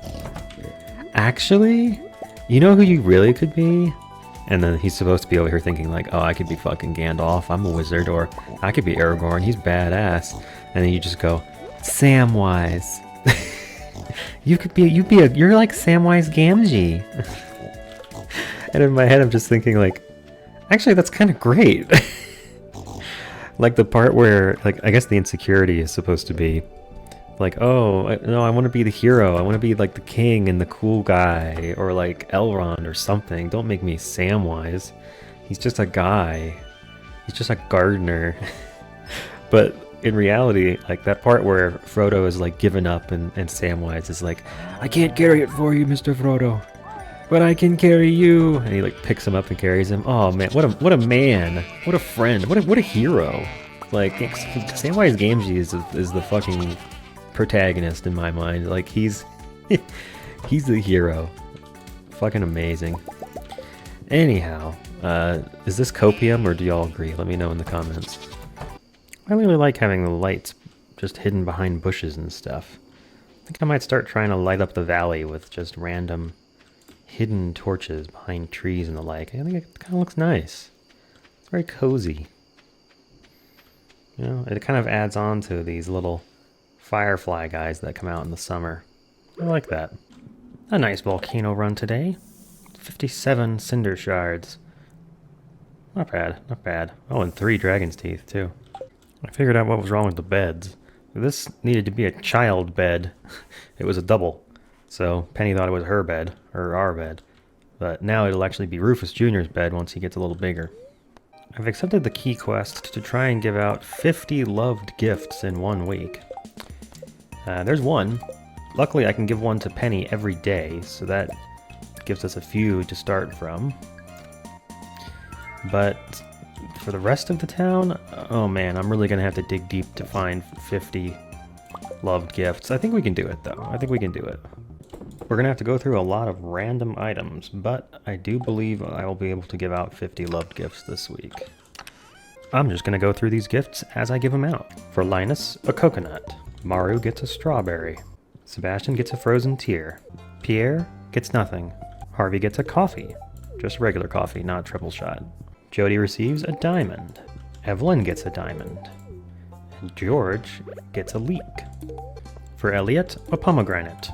Actually, you know who you really could be? And then he's supposed to be over here thinking like, oh, I could be fucking Gandalf, I'm a wizard, or I could be Aragorn, he's badass. And then you just go, Samwise. You're like Samwise Gamgee. And in my head I'm just thinking like, actually that's kind of great. Like the part where, like, I guess the insecurity is supposed to be like, oh, no, I want to be the hero. I want to be like the king and the cool guy, or like Elrond or something. Don't make me Samwise. He's just a guy. He's just a gardener. But in reality, like that part where Frodo is like given up and Samwise is like, I can't carry it for you, Mr. Frodo. But I can carry you. And he like picks him up and carries him. Oh man, what a man. What a friend. What a hero. Like Samwise Gamgee is the fucking protagonist in my mind. Like he's the hero. Fucking amazing. Anyhow, is this copium or do y'all agree? Let me know in the comments. I really like having the lights just hidden behind bushes and stuff. I think I might start trying to light up the valley with just random hidden torches behind trees and the like. I think it kind of looks nice. It's very cozy. You know, it kind of adds on to these little firefly guys that come out in the summer. I like that. A nice volcano run today. 57 cinder shards. Not bad, not bad. Oh, and 3 dragon's teeth, too. I figured out what was wrong with the beds. This needed to be a child bed. It was a double. So Penny thought it was her bed, or our bed. But now it'll actually be Rufus Jr.'s bed once he gets a little bigger. I've accepted the key quest to try and give out 50 loved gifts in 1 week. There's one. Luckily I can give one to Penny every day, so that gives us a few to start from. But for the rest of the town, oh man, I'm really gonna have to dig deep to find 50 loved gifts. I think we can do it though. I think we can do it. We're gonna have to go through a lot of random items, but I do believe I will be able to give out 50 loved gifts this week. I'm just gonna go through these gifts as I give them out. For Linus, a coconut. Maru gets a strawberry. Sebastian gets a frozen tear. Pierre gets nothing. Harvey gets a coffee. Just regular coffee, not triple shot. Jody receives a diamond. Evelyn gets a diamond. And George gets a leek. For Elliot, a pomegranate.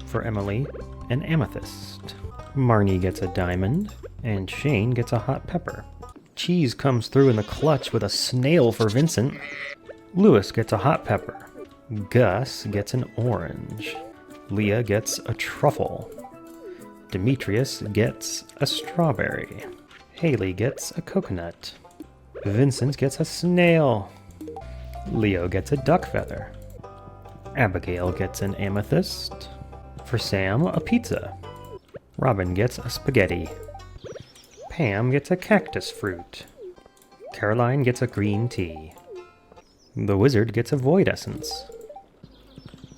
For Emily, an amethyst. Marnie gets a diamond. And Shane gets a hot pepper. Cheese comes through in the clutch with a snail for Vincent. Lewis gets a hot pepper. Gus gets an orange. Leah gets a truffle. Demetrius gets a strawberry. Haley gets a coconut. Vincent gets a snail. Leo gets a duck feather. Abigail gets an amethyst. For Sam, a pizza. Robin gets a spaghetti. Pam gets a cactus fruit. Caroline gets a green tea. The wizard gets a void essence.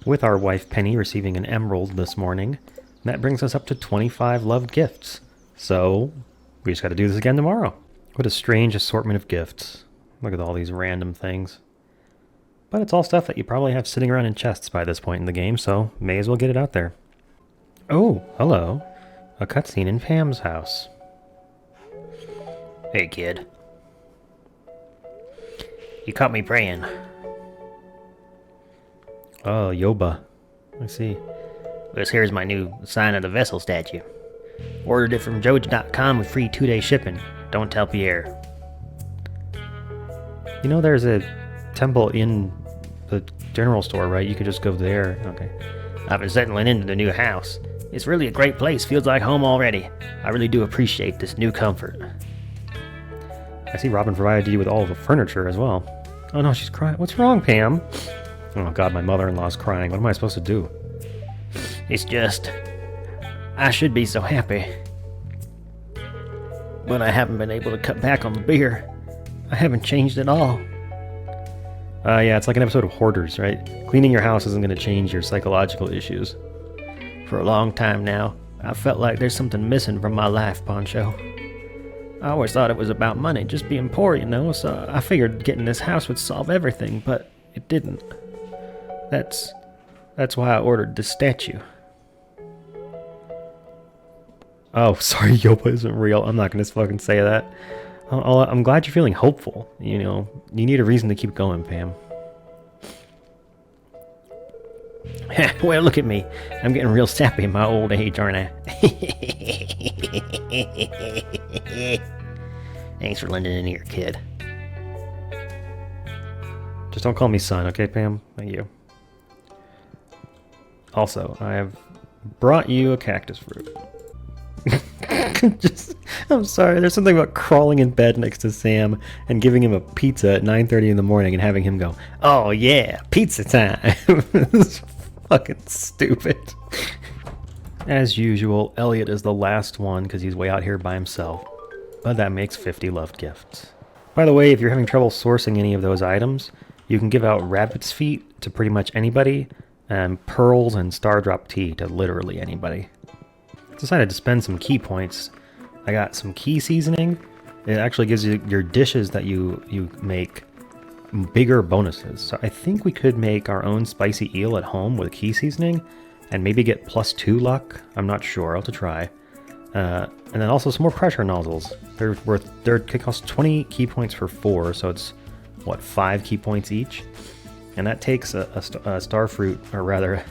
With our wife Penny receiving an emerald this morning, that brings us up to 25 loved gifts. So, we just gotta do this again tomorrow. What a strange assortment of gifts. Look at all these random things. But it's all stuff that you probably have sitting around in chests by this point in the game, so may as well get it out there. Oh, hello. A cutscene in Pam's house. Hey, kid. You caught me praying. Oh, Yoba. I see. This here's my new Sign of the Vessel statue. Ordered it from Joge.com with free 2-day shipping. Don't tell Pierre. You know there's a temple in the general store, right? You could just go there. Okay. I've been settling into the new house. It's really a great place. Feels like home already. I really do appreciate this new comfort. I see Robin provided you with all the furniture as well. Oh no, she's crying. What's wrong, Pam? Oh god, my mother-in-law's crying. What am I supposed to do? It's just... I should be so happy. But I haven't been able to cut back on the beer. I haven't changed at all. Yeah, it's like an episode of Hoarders, right? Cleaning your house isn't going to change your psychological issues. For a long time now, I felt like there's something missing from my life, Poncho. I always thought it was about money, just being poor, you know, so I figured getting this house would solve everything, but it didn't. That's why I ordered this statue. Oh, sorry, Yopa isn't real. I'm not going to fucking say that. I'm glad you're feeling hopeful. You know, you need a reason to keep going, Pam. Well, look at me. I'm getting real sappy in my old age, aren't I? Thanks for lending an ear, kid. Just don't call me son, okay, Pam? Thank you. Also, I have brought you a cactus fruit. I'm sorry, there's something about crawling in bed next to Sam and giving him a pizza at 9:30 in the morning and having him go, "Oh yeah, pizza time." It's fucking stupid. As usual, Elliot is the last one because he's way out here by himself. But that makes 50 loved gifts. By the way, if you're having trouble sourcing any of those items, you can give out rabbit's feet to pretty much anybody, and pearls and stardrop tea to literally anybody. Decided to spend some key points. I got some key seasoning. It actually gives you your dishes that you make bigger bonuses. So I think we could make our own spicy eel at home with key seasoning and maybe get +2 luck. I'm not sure. I'll have to try. And then also some more pressure nozzles. They cost 20 key points for 4, so it's what, 5 key points each? And that takes a star fruit, or rather,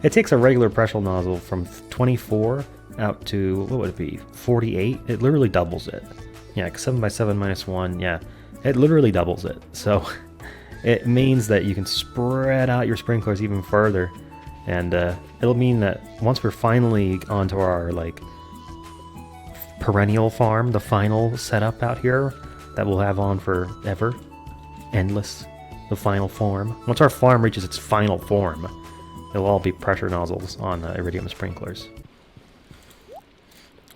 it takes a regular pressure nozzle from 24 out to, what would it be, 48? It literally doubles it. Yeah, 7 by 7 minus 1, yeah. It literally doubles it. So it means that you can spread out your sprinklers even further. And it'll mean that once we're finally onto our, like, perennial farm, the final setup out here that we'll have on forever, endless, the final form. Once our farm reaches its final form, it'll all be pressure nozzles on iridium sprinklers.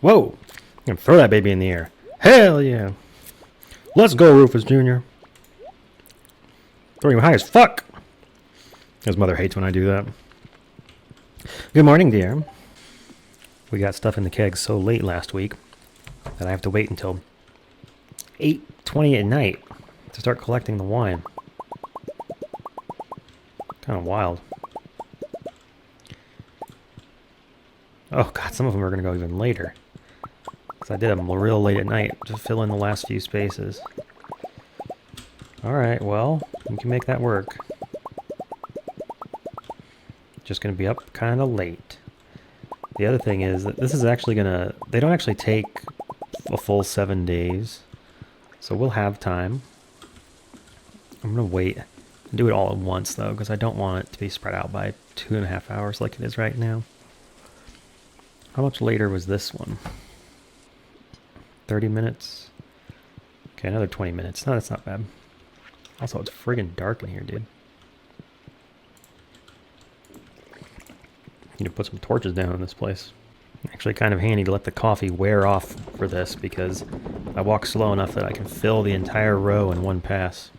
Whoa! I'm gonna throw that baby in the air. Hell yeah! Let's go, Rufus Jr. Throwing him high as fuck! His mother hates when I do that. Good morning, dear. We got stuff in the kegs so late last week that I have to wait until 8:20 at night to start collecting the wine. Kind of wild. Oh god, some of them are going to go even later. Because I did them real late at night to fill in the last few spaces. Alright, well, we can make that work. Just going to be up kind of late. The other thing is that this is actually going to... They don't actually take a full 7 days. So we'll have time. I'm going to wait and do it all at once, though, because I don't want it to be spread out by 2.5 hours like it is right now. How much later was this one? 30 minutes? Okay, another 20 minutes. No, that's not bad. Also, it's friggin' dark in here, dude. Need to put some torches down in this place. Actually kind of handy to let the coffee wear off for this because I walk slow enough that I can fill the entire row in one pass.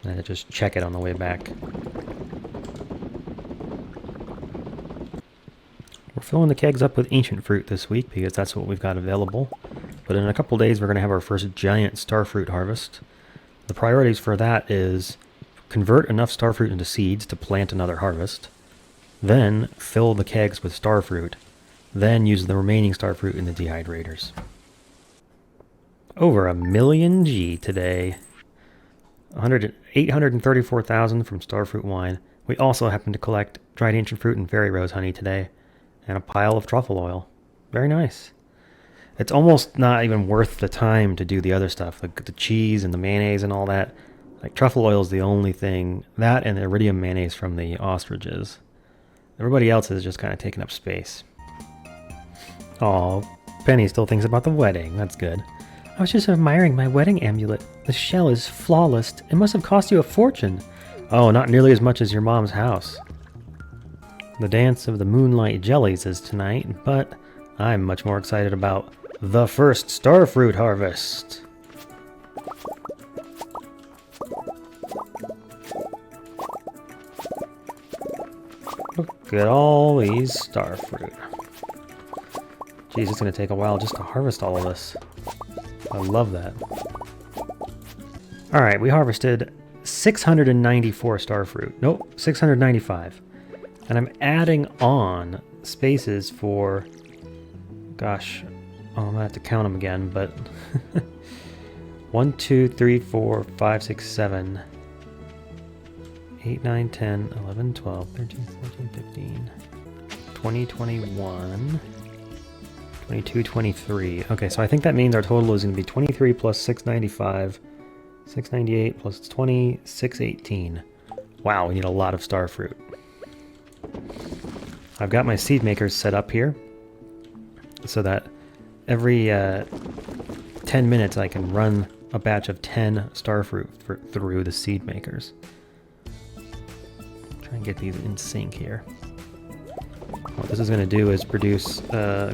And I just check it on the way back. We're filling the kegs up with ancient fruit this week because that's what we've got available. But in a couple days we're going to have our first giant starfruit harvest. The priorities for that is convert enough starfruit into seeds to plant another harvest. Then fill the kegs with starfruit. Then use the remaining starfruit in the dehydrators. Over 1 million G today. 834,000 from starfruit wine. We also happen to collect dried ancient fruit and fairy rose honey today. And a pile of truffle oil. Very nice. It's almost not even worth the time to do the other stuff. Like the cheese and the mayonnaise and all that. Like truffle oil is the only thing. That and the iridium mayonnaise from the ostriches. Everybody else is just kind of taking up space. Aw, Penny still thinks about the wedding. That's good. I was just admiring my wedding amulet. The shell is flawless. It must have cost you a fortune. Oh, not nearly as much as your mom's house. The dance of the moonlight jellies is tonight, but I'm much more excited about the first starfruit harvest. Look at all these starfruit. Geez, it's going to take a while just to harvest all of this. I love that. Alright, we harvested 694 starfruit. Nope, 695. And I'm adding on spaces for... Gosh, oh, I'm going to have to count them again, but... 1, 2, 3, 4, 5, 6, 7... 8, 9, 10, 11, 12, 13, 14, 15, 20, 21, 22, 23. Okay, so I think that means our total is going to be 23 plus 695, 698 plus 20, 618. Wow, we need a lot of starfruit. I've got my seed makers set up here so that every 10 minutes I can run a batch of 10 starfruit through the seed makers. Try and get these in sync here. What this is going to do is produce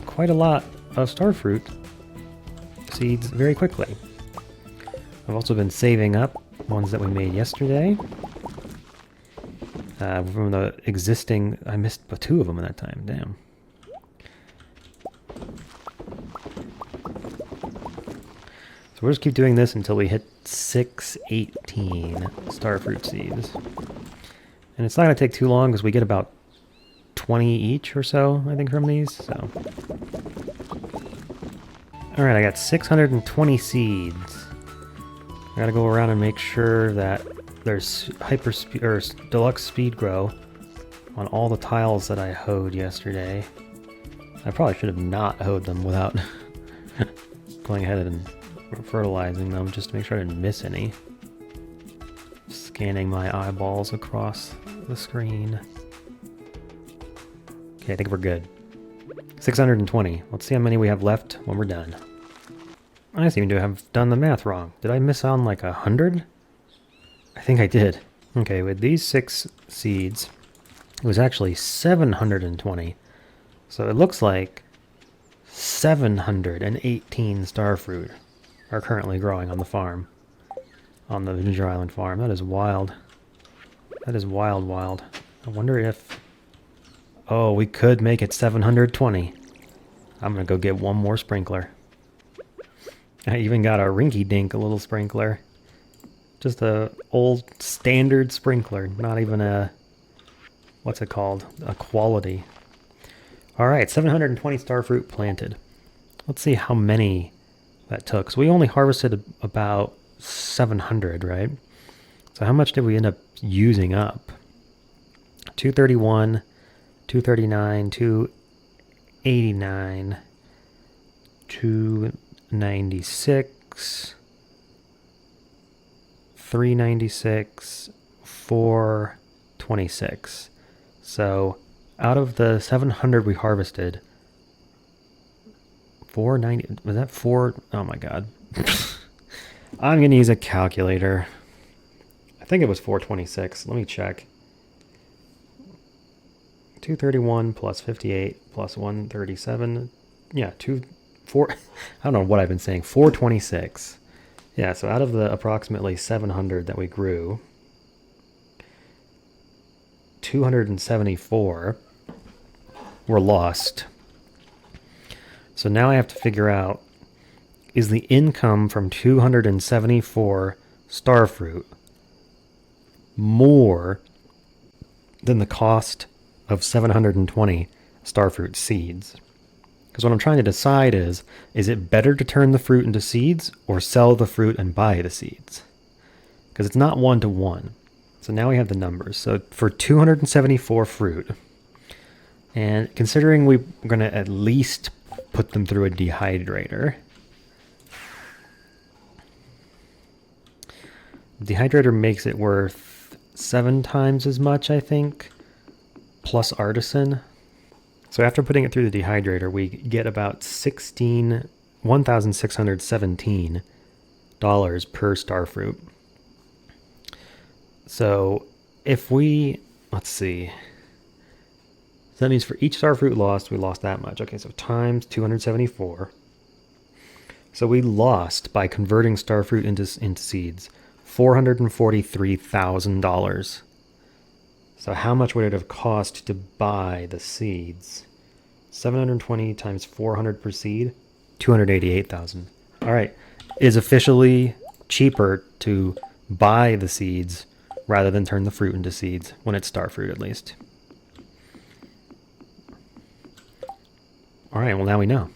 quite a lot of starfruit seeds very quickly. I've also been saving up ones that we made yesterday. From the existing... I missed 2 of them at that time, damn. So we'll just keep doing this until we hit 618 starfruit seeds. And it's not going to take too long because we get about 20 each or so, I think, from these, so... Alright, I got 620 seeds. I gotta go around and make sure that there's deluxe speed grow on all the tiles that I hoed yesterday. I probably should have not hoed them without going ahead and fertilizing them just to make sure I didn't miss any. Scanning my eyeballs across the screen. Okay, I think we're good. 620. Let's see how many we have left when we're done. I seem to have done the math wrong. Did I miss on like 100? I think I did. Okay, with these 6 seeds, it was actually 720. So it looks like 718 starfruit are currently growing on the farm. On the Ginger Island farm. That is wild. That is wild, wild. I wonder if... Oh, we could make it 720. I'm gonna go get one more sprinkler. I even got a rinky-dink little sprinkler. Just a old standard sprinkler, not even a... What's it called? A quality. Alright, 720 starfruit planted. Let's see how many that took. So we only harvested about 700, right? So how much did we end up using up? 231, 239, 289, 296, 396, 426. So out of the 700 we harvested, 490, was that 4? Oh my god. I'm going to use a calculator. I think it was 426. Let me check. 231 plus 58 plus 137. Yeah, 4. I don't know what I've been saying. 426. Yeah, so out of the approximately 700 that we grew, 274 were lost. So now I have to figure out, is the income from 274 starfruit more than the cost of 720 starfruit seeds? Because what I'm trying to decide is it better to turn the fruit into seeds or sell the fruit and buy the seeds? Because it's not 1-to-1. So now we have the numbers. So for 274 fruit, and considering we're going to at least put them through a dehydrator. The dehydrator makes it worth 7 times as much, I think, plus artisan. So after putting it through the dehydrator, we get about $1,617 per starfruit. So if we, let's see, so that means for each starfruit lost, we lost that much. Okay, so times 274. So we lost, by converting starfruit into seeds, $443,000. So how much would it have cost to buy the seeds? 720 times 400 per seed, 288,000. All right, it is officially cheaper to buy the seeds rather than turn the fruit into seeds, when it's starfruit at least. All right, well now we know.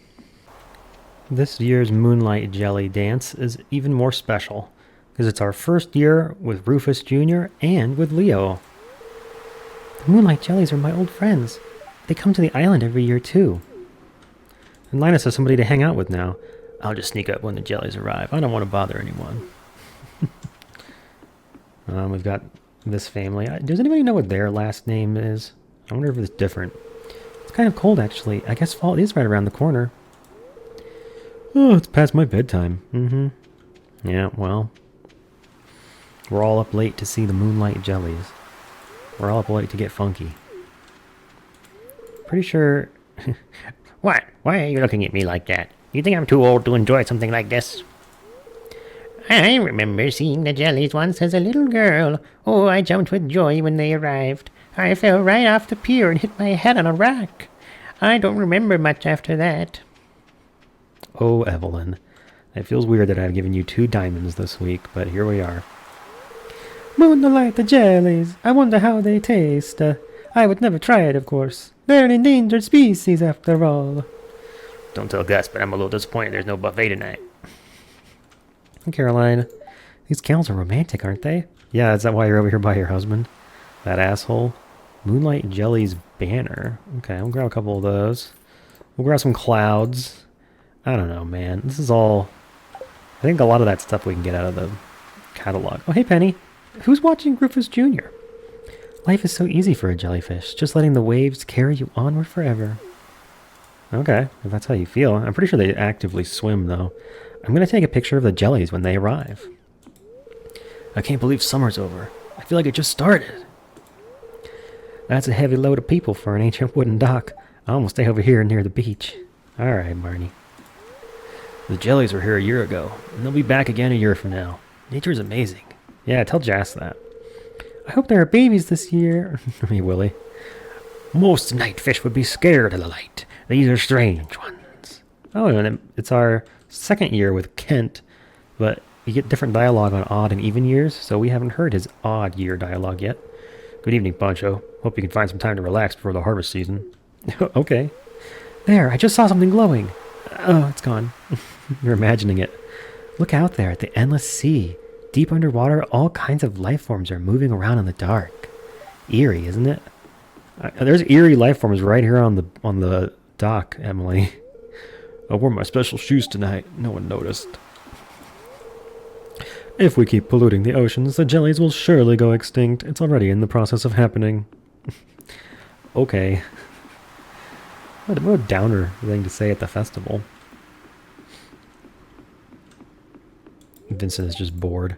This year's Moonlight Jelly Dance is even more special, because it's our first year with Rufus Jr. and with Leo. The Moonlight Jellies are my old friends. They come to the island every year too. And Linus has somebody to hang out with now. I'll just sneak up when the jellies arrive. I don't want to bother anyone. We've got this family. Does anybody know what their last name is? I wonder if it's different. It's kind of cold, actually. I guess fall is right around the corner. Oh, it's past my bedtime. Mm-hmm. Yeah, well, we're all up late to see the Moonlight Jellies. We're all up late to get funky. Pretty sure... What? Why are you looking at me like that? You think I'm too old to enjoy something like this? I remember seeing the jellies once as a little girl. Oh, I jumped with joy when they arrived. I fell right off the pier and hit my head on a rock. I don't remember much after that. Oh, Evelyn. It feels weird that I've given you 2 diamonds this week, but here we are. Moonlight the jellies. I wonder how they taste. I would never try it, of course. They're an endangered species, after all. Don't tell Gus, but I'm a little disappointed there's no buffet tonight. Caroline, these gals are romantic, aren't they? Yeah, is that why you're over here by your husband? That asshole? Moonlight Jelly's banner. Okay, I'll grab a couple of those. We'll grab some clouds. I don't know, man. This is all... I think a lot of that stuff we can get out of the catalog. Oh, hey, Penny. Who's watching Rufus Jr.? Life is so easy for a jellyfish, just letting the waves carry you onward forever. Okay, if that's how you feel. I'm pretty sure they actively swim, though. I'm going to take a picture of the jellies when they arrive. I can't believe summer's over. I feel like it just started. That's a heavy load of people for an ancient wooden dock. I'll almost stay over here near the beach. Alright, Marnie. The jellies were here a year ago, and they'll be back again a year from now. Nature's amazing. Yeah, tell Jas that. I hope there are babies this year. I mean, Willie. Most night fish would be scared of the light. These are strange ones. Oh, and it's our 2nd year with Kent, but you get different dialogue on odd and even years, so we haven't heard his odd year dialogue yet. Good evening, Poncho. Hope you can find some time to relax before the harvest season. Okay. There, I just saw something glowing. Oh, it's gone. You're imagining it. Look out there at the endless sea. Deep underwater, all kinds of life forms are moving around in the dark. Eerie, isn't it? There's eerie life forms right here on the dock, Emily. I wore my special shoes tonight. No one noticed. If we keep polluting the oceans, the jellies will surely go extinct. It's already in the process of happening. Okay. What a downer thing to say at the festival. Vincent is just bored.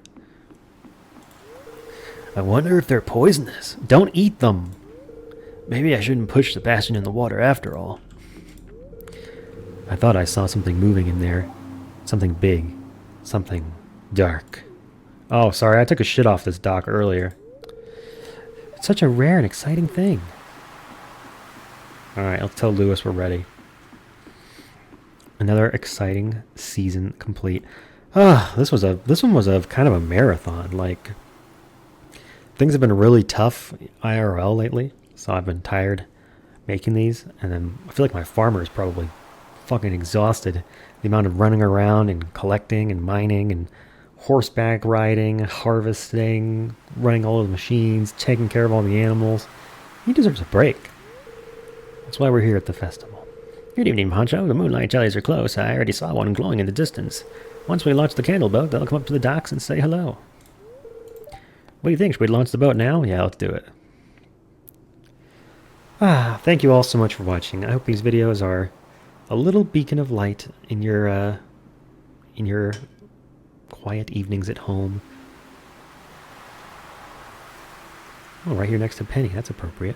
I wonder if they're poisonous. Don't eat them. Maybe I shouldn't push Sebastian in the water after all. I thought I saw something moving in there. Something big. Something dark. Oh, sorry, I took a shit off this dock earlier. It's such a rare and exciting thing. Alright, I'll tell Lewis we're ready. Another exciting season complete. This one was a kind of a marathon. Like, things have been really tough IRL lately, so I've been tired making these, and then I feel like my farmer is probably fucking exhausted. The amount of running around and collecting and mining and horseback riding, harvesting, running all of the machines, taking care of all the animals. He deserves a break. That's why we're here at the festival. Good evening, Poncho. The moonlight jellies are close. I already saw one glowing in the distance. Once we launch the candle boat, they'll come up to the docks and say hello. What do you think? Should we launch the boat now? Yeah, let's do it. Thank you all so much for watching. I hope these videos are a little beacon of light in your quiet evenings at home. Oh, right here next to Penny. That's appropriate.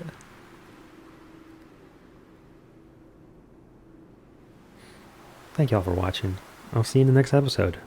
Thank you all for watching. I'll see you in the next episode.